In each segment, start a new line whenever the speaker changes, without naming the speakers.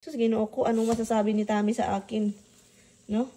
Sus, Ginoo ko, anong masasabi ni Tami sa akin? No?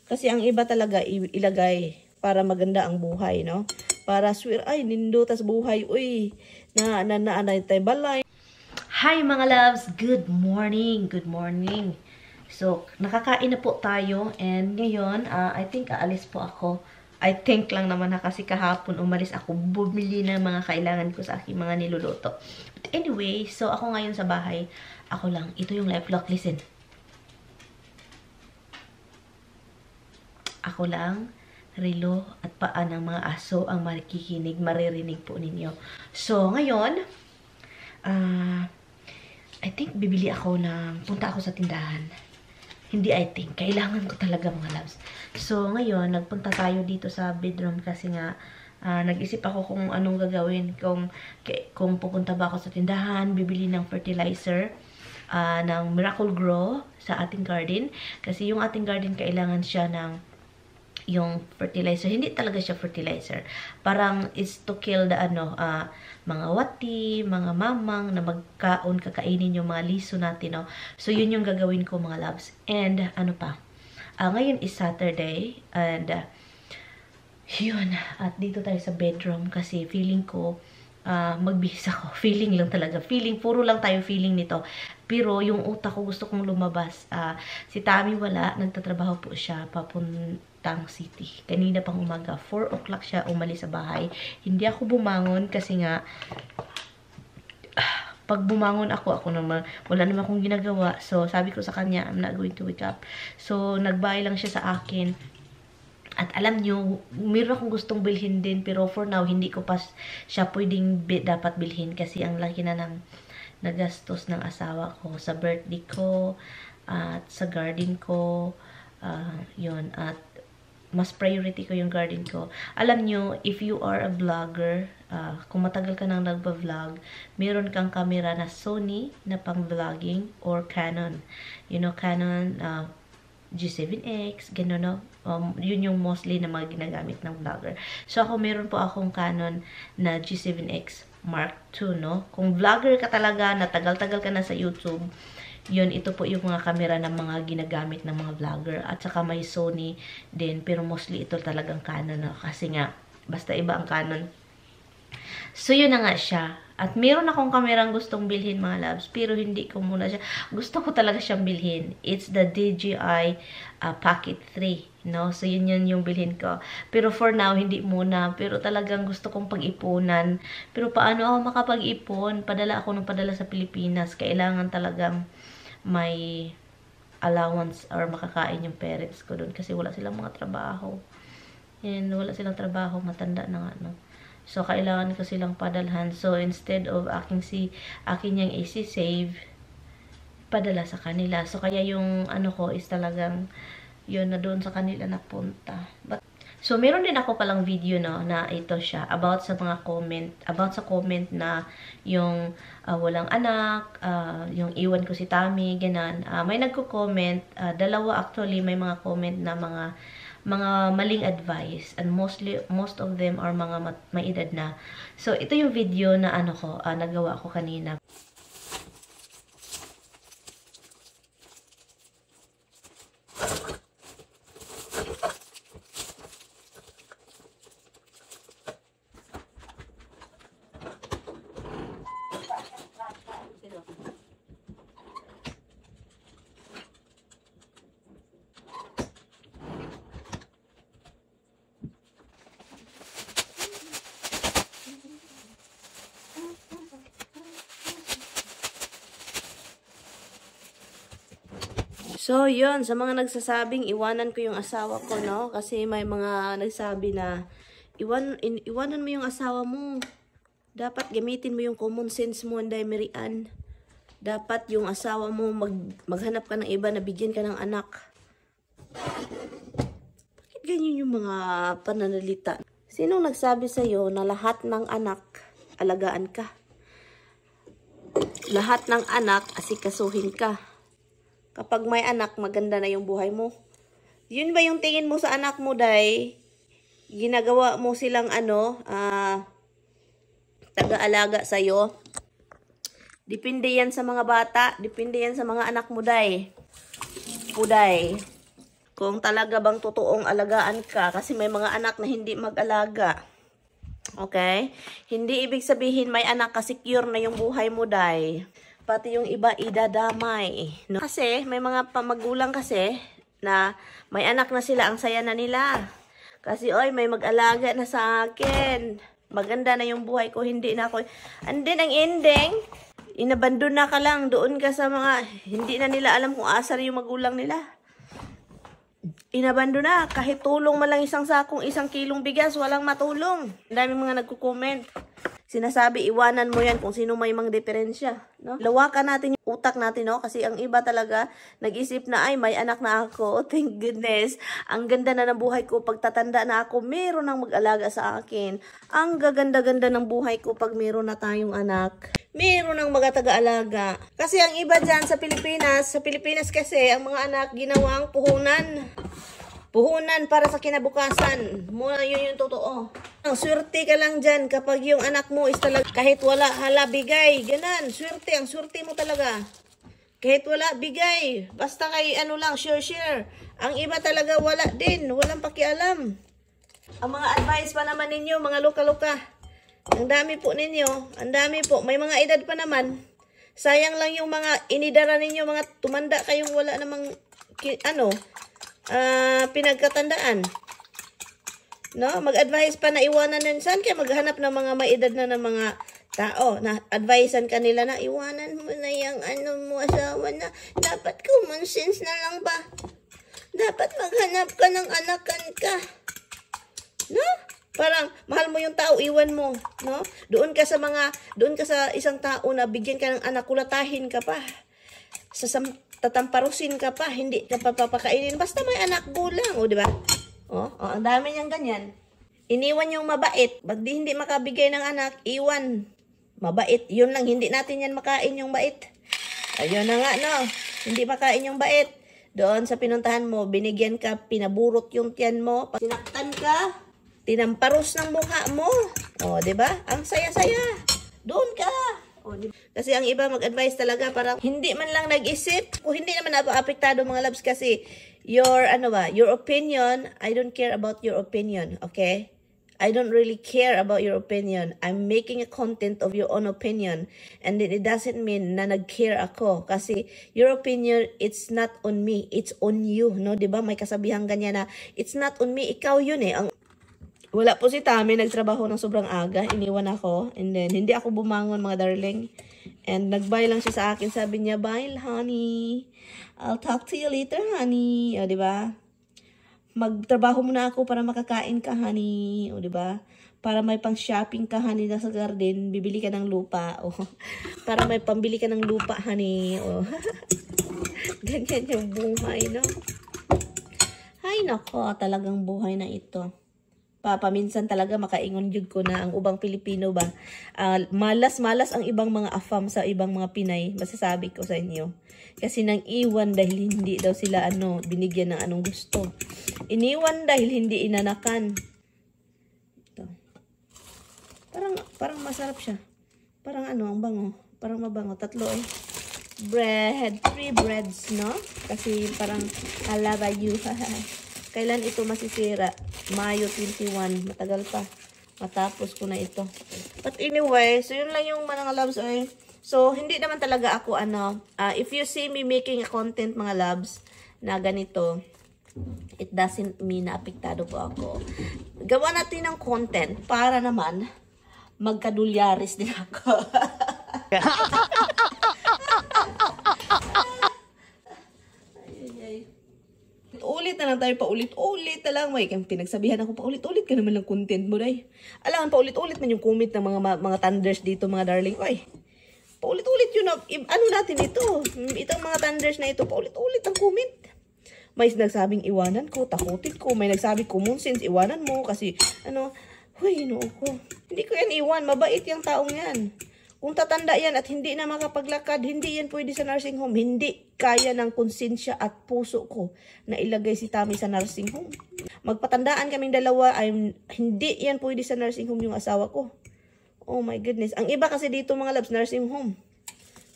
Kasi ang iba talaga ilagay para maganda ang buhay, no? Para swear, ay, nindo tas buhay, uy, tayo balay. Hi mga loves! Good morning! Good morning! So, nakakain na po tayo and ngayon, I think aalis po ako. I think lang naman na kasi kahapon umalis ako, bumili ng mga kailangan ko sa aking mga niluluto. But anyway, so ako ngayon sa bahay, ako lang. Ito yung life vlog. Listen. Ako lang, Rilo, at paa ng mga aso ang makikinig, maririnig po ninyo. So, ngayon, I think bibili ako punta ako sa tindahan. Hindi I think, kailangan ko talaga mga loves. So, ngayon, nagpunta tayo dito sa bedroom kasi nga, nag-isip ako kung anong gagawin. Kung pupunta ba ako sa tindahan, bibili ng fertilizer, ng Miracle Grow sa ating garden. Kasi yung ating garden, kailangan siya ng yung fertilizer. Hindi talaga siya fertilizer. Parang is to kill the mga wati, mga mamang na kakainin yung mga liso natin. No? So, yun yung gagawin ko mga loves. And, ano pa? Ngayon is Saturday. And, yun. At dito tayo sa bedroom kasi feeling ko magbihis ako. Feeling lang talaga. Feeling, puro lang tayo feeling nito. Pero yung utak ko gusto kong lumabas. Si Tami wala. Nagtatrabaho po siya papuntang city. Kanina pang umaga. 4 o'clock siya umalis sa bahay. Hindi ako bumangon kasi nga pag bumangon ako naman, wala naman akong ginagawa. So, sabi ko sa kanya, I'm not going to wake up. So, nagbay lang siya sa akin. At alam nyo, meron akong gustong bilhin din, pero for now, hindi ko pa siya pwedeng dapat bilhin kasi ang laki na ng nagastos ng asawa ko sa birthday ko, at sa garden ko, yun, at mas priority ko yung garden ko. Alam nyo, if you are a vlogger, kung matagal ka nang nagba-vlog, meron kang camera na Sony na pang-vlogging or Canon. You know, Canon, G7X, gano'n, no? Yun yung mostly na mga ginagamit ng vlogger. So, meron po akong Canon na G7X Mark II, no? Kung vlogger ka talaga, na tagal-tagal ka na sa YouTube, yun, ito po yung mga camera ng mga ginagamit ng mga vlogger. At saka may Sony din, pero mostly ito talagang Canon, no? Kasi nga, basta iba ang Canon. So, yun na nga siya. At meron akong kamerang gustong bilhin mga loves, pero hindi ko muna siya. Gusto ko talaga siyang bilhin. It's the DJI Pocket 3. No? So, yun yung bilhin ko. Pero for now, hindi muna. Pero talagang gusto kong pag-ipunan. Pero paano ako makapag-ipon? Padala ako ng padala sa Pilipinas. Kailangan talagang may allowance or makakain yung parents ko doon. Kasi wala silang mga trabaho. And wala silang trabaho. Matanda na nga, no? So, kailangan ko silang padalhan. So, instead of akin yung isi-save, padala sa kanila. So, kaya yung ko is talagang yun na doon sa kanila napunta. So, meron din ako palang video, no, na ito siya, about sa mga comment, na yung walang anak, yung iwan ko si Tami, ganan. May nagko-comment, dalawa actually, may mga comment na mga maling advice, and most of them are mga may edad na. So, ito yung video na nagawa ko kanina. So, yun, sa mga nagsasabing iwanan ko yung asawa ko, no? Kasi may mga nagsabi na iwanan mo yung asawa mo. Dapat gamitin mo yung common sense mo, Anday Marian. Dapat yung asawa mo maghanap ka ng iba na bigyan ka ng anak. Bakit ganyan yung mga pananalita? Sinong nagsabi sa'yo na lahat ng anak alagaan ka? Lahat ng anak asikasuhin ka? Kapag may anak, maganda na yung buhay mo. Yun ba yung tingin mo sa anak mo, Day? Ginagawa mo silang taga-alaga sa'yo?
Depende yan sa mga bata. Depende yan sa mga anak mo, day. Puday. Kung talaga bang totoong alagaan ka. Kasi may mga anak na hindi mag-alaga. Okay? Hindi ibig sabihin may anak ka secure na yung buhay mo, day. Pati yung iba idadamay. No? Kasi may mga pamagulang kasi na may anak na sila. Ang saya na nila. Kasi, oy, may mag-alaga na sa akin. Maganda na yung buhay ko, hindi na ako. And then, ang ending, inabandon na ka lang. Doon ka sa mga, hindi na nila alam kung asar yung magulang nila. Inabandon na. Kahit tulong man lang isang sakong, 1 kilong bigas, walang matulong. Ang daming mga nagko-comment. Sinasabi, iwanan mo yan kung sino may mga diferensya. No? Lawakan natin yung utak natin, no? Kasi ang iba talaga, nag-isip na, ay, may anak na ako. Thank goodness. Ang ganda na ng buhay ko. Pag tatanda na ako, meron nang mag-alaga sa akin. Ang gaganda-ganda ng buhay ko pag meron na tayong anak. Meron nang magataga-alaga. Kasi ang iba dyan sa Pilipinas kasi, ang mga anak ginawang puhunan. Puhunan para sa kinabukasan. Muna yun yung totoo. Ang swerte ka lang dyan kapag yung anak mo is talaga kahit wala, hala, bigay. Ganan, swerte. Ang swerte mo talaga. Kahit wala, bigay. Basta kay ano lang, share. Ang iba talaga wala din. Walang pakialam. Ang mga advice pa naman ninyo, mga luka-luka. Ang dami po ninyo. Ang dami po. May mga edad pa naman. Sayang lang yung mga inidara ninyo, mga tumanda kayong wala namang, pinagkatandaan. No, mag-advise pa na iwanan din. Saan kayo maghanap ng mga may edad na ng mga tao na advisean kanila na iwanan mo na yung mo asawa na dapat common sense na lang ba? Dapat maghanap ka ng anakan ka. No? Parang mahal mo yung tao, iwan mo, no? Doon ka sa isang tao na bigyan ka ng anak, kulatahin ka pa. Tatamparusin ka pa, hindi ka papakainin. Basta may anak gulang, o di ba? Ang dami niyang ganyan. Iniwan yung mabait. Pag hindi makabigay ng anak, iwan. Mabait. Yun lang, hindi natin yan makain yung bait. Ayun na nga, no? Hindi makain yung bait. Doon sa pinuntahan mo, binigyan ka, pinaburot yung tiyan mo, sinaktan ka, tinamparos ng mukha mo. O, di ba? Ang saya-saya. Doon ka. Kasi ang iba mag-advise talaga parang hindi man lang nag-isip. Kung hindi naman ako apektado mga loves kasi your opinion, I don't care about your opinion, okay? I don't really care about your opinion. I'm making a content of your own opinion. And it doesn't mean na nag-care ako. Kasi your opinion, it's not on me. It's on you, no? Diba? May kasabihang ganyan na, it's not on me. Ikaw yun eh. Wala po si Tami, nagtrabaho ng sobrang aga, iniwan ako, and then hindi ako bumangon mga darling, and nag-bye lang siya sa akin, sabi niya, bye honey, I'll talk to you later honey, o diba, magtrabaho muna ako para makakain ka honey, o diba, para may pang shopping ka honey na sa garden, bibili ka ng lupa, o para may pambili ka ng lupa honey, o ganyan yung buhay, no? Ay nako, talagang buhay na ito. Paminsan talaga makaingon jud ko na ang ubang Pilipino ba, malas-malas ang ibang mga afam sa ibang mga Pinay, masasabi ko sa inyo. Kasi nang iwan dahil hindi daw sila binigyan ng anong gusto. Iniwan dahil hindi inanakan. Ito. Parang masarap siya. Parang ang bango. Parang mabango. 3 eh. Bread. 3 breads, no? Kasi parang I love you. Kailan ito masisira? Mayo 21. Matagal pa. Matapos ko na ito. But anyway, so yun lang yung mga loves. So, hindi naman talaga ako if you see me making a content mga loves na ganito, it doesn't mean na apektado po ako. Gawa natin ng content para naman magkadulyaris din ako. Ulit na lang tayo, paulit-ulit na lang. May pinagsabihan ako, paulit-ulit ka naman ng content mo, day. Alam, paulit-ulit man yung comment ng mga thunders dito, mga darling. Ay, paulit-ulit yun. Natin ito? Itong mga thunders na ito, paulit-ulit ang comment. May nagsabing iwanan ko, takutin ko. May nagsabi common sense, iwanan mo. Kasi, huy, ko. Hindi ko yan iwan. Mabait yung taong yan. Kung tatanda yan at hindi na makapaglakad, hindi yan pwede sa nursing home. Hindi kaya ng konsensya at puso ko na ilagay si Tami sa nursing home. Magpatandaan kaming dalawa, hindi yan pwede sa nursing home yung asawa ko. Oh my goodness. Ang iba kasi dito mga loves, nursing home.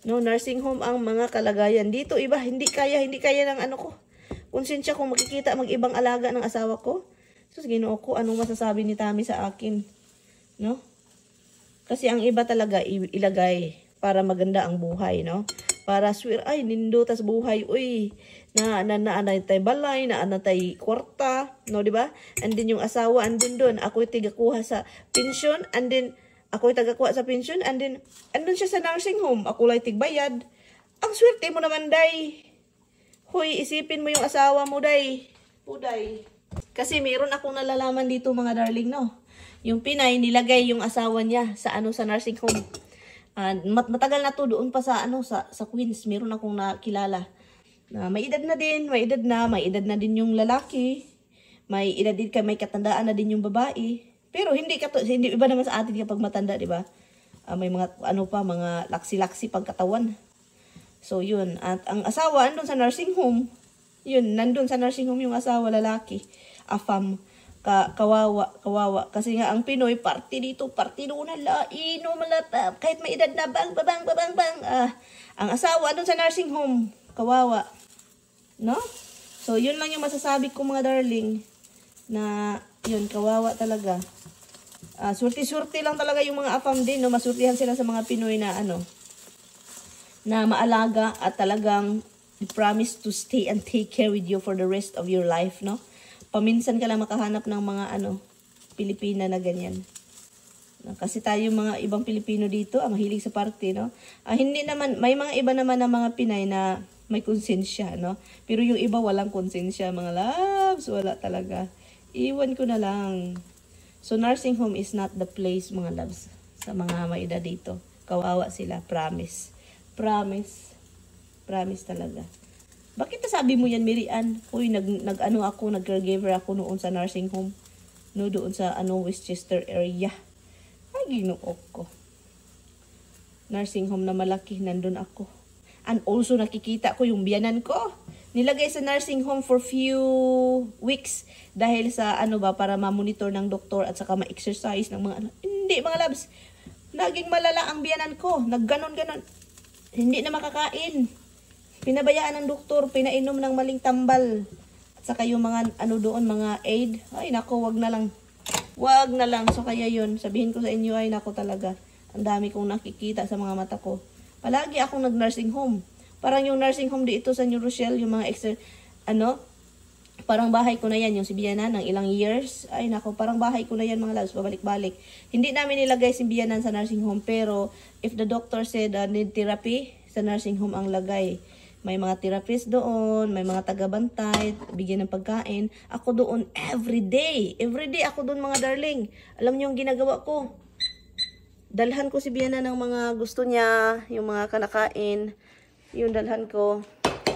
No, nursing home ang mga kalagayan. Dito iba, hindi kaya ng ano ko. Konsensya kung makikita mag-ibang alaga ng asawa ko. Sus, Ginoo ko, anong masasabi ni Tami sa akin? No? Kasi ang iba talaga ilagay para maganda ang buhay, no? Para swear, ay, nindutas buhay, uy, na anay balay, na anay kwarta, no, di ba? And then yung asawa, andun doon, ako'y tigakuha sa pension, and then, ako'y tagakuha sa pension, and then, andun siya sa nursing home, ako lang tigbayad. Ang swerte mo naman, day. Hoy, isipin mo yung asawa mo, day. Uday. Kasi meron akong nalalaman dito, mga darling, no? Yung Pinay, nilagay yung asawa niya sa nursing home. Matagal na to doon pa sa sa Queens. Meron akong nakilala na may edad na din, may edad na din yung lalaki. May edad din may katandaan na din yung babae. Pero hindi iba naman sa atin kapag matanda, di ba? May mga mga laksi-laksi pagkatawan. So yun, at ang asawa andun sa nursing home. Yun, nandun sa nursing home yung asawa lalaki. Afam. Kawawa. Kasi nga ang Pinoy, party dito, party doon na, malata, kahit may edad na, bang. Ang asawa doon sa nursing home, kawawa. No? So, yun lang yung masasabi ko, mga darling, na yun, kawawa talaga. Surti-surti lang talaga yung mga afam din, no? Masurtihan sila sa mga Pinoy na, na maalaga at talagang promise to stay and take care with you for the rest of your life, no? Paminsan ka lang makahanap ng mga Pilipina na ganyan. Kasi tayo mga ibang Pilipino dito, mahilig sa party, no? Hindi naman, may mga iba naman na mga Pinay na may konsensya, no? Pero yung iba walang konsensya, mga loves, wala talaga. Iwan ko na lang. So, nursing home is not the place, mga loves, sa mga may edad dito. Kawawa sila, promise. Promise talaga. Bakit nasabi mo yan, Mirian? Uy, nag-caregiver ako noon sa nursing home. No, doon sa Westchester area. Ay, Ginoo ko. Nursing home na malaki, nandun ako. And also, nakikita ko yung biyanan ko. Nilagay sa nursing home for few weeks. Dahil sa, para ma-monitor ng doktor at saka ma-exercise ng mga, Hindi, mga labs. Naging malala ang biyanan ko. Nagganon-ganon. Hindi na makakain. Pinabayaan ng doktor, pinainom ng maling tambal. At saka yung mga, doon, mga aid. Ay, nako, wag na lang. Wag na lang. So, kaya yun, sabihin ko sa inyo, ay, nako talaga. Ang dami kong nakikita sa mga mata ko. Palagi akong nag-nursing home. Parang yung nursing home dito sa New Rochelle, yung mga parang bahay ko na yan, yung si Bianan, ng ilang years. Ay, nako, parang bahay ko na yan, mga loves, babalik-balik. Hindi namin nilagay si Bianan sa nursing home, pero if the doctor said need therapy, sa nursing home ang lagay. May mga therapist doon, may mga taga-bantay, bigyan ng pagkain. Ako doon every day. Every day ako doon, mga darling. Alam niyo yung ginagawa ko? Dalhan ko si Biana ng mga gusto niya, yung mga kanakain. Yung dalhan ko,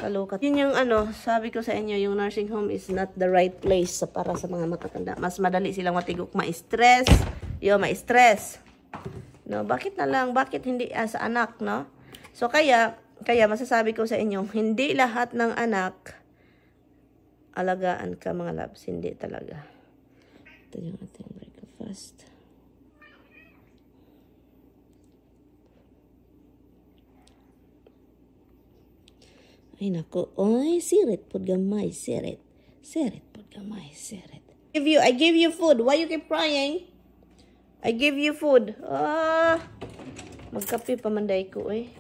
kalukat. Yun yung sabi ko sa inyo, yung nursing home is not the right place para sa mga matatanda. Mas madali silang matigok, ma-stress. Ma-stress. No, bakit hindi sa anak, no? So, kaya masasabi ko sa inyo, hindi lahat ng anak alagaan ka, mga loves. Hindi talaga. Ito yung ating breakfast. Ay, nako. Oy, sirit pod gamay, sirit. Sirit pod gamay, sirit. I give you food. Why you keep crying? I give you food. Magkape pamanday ko, eh.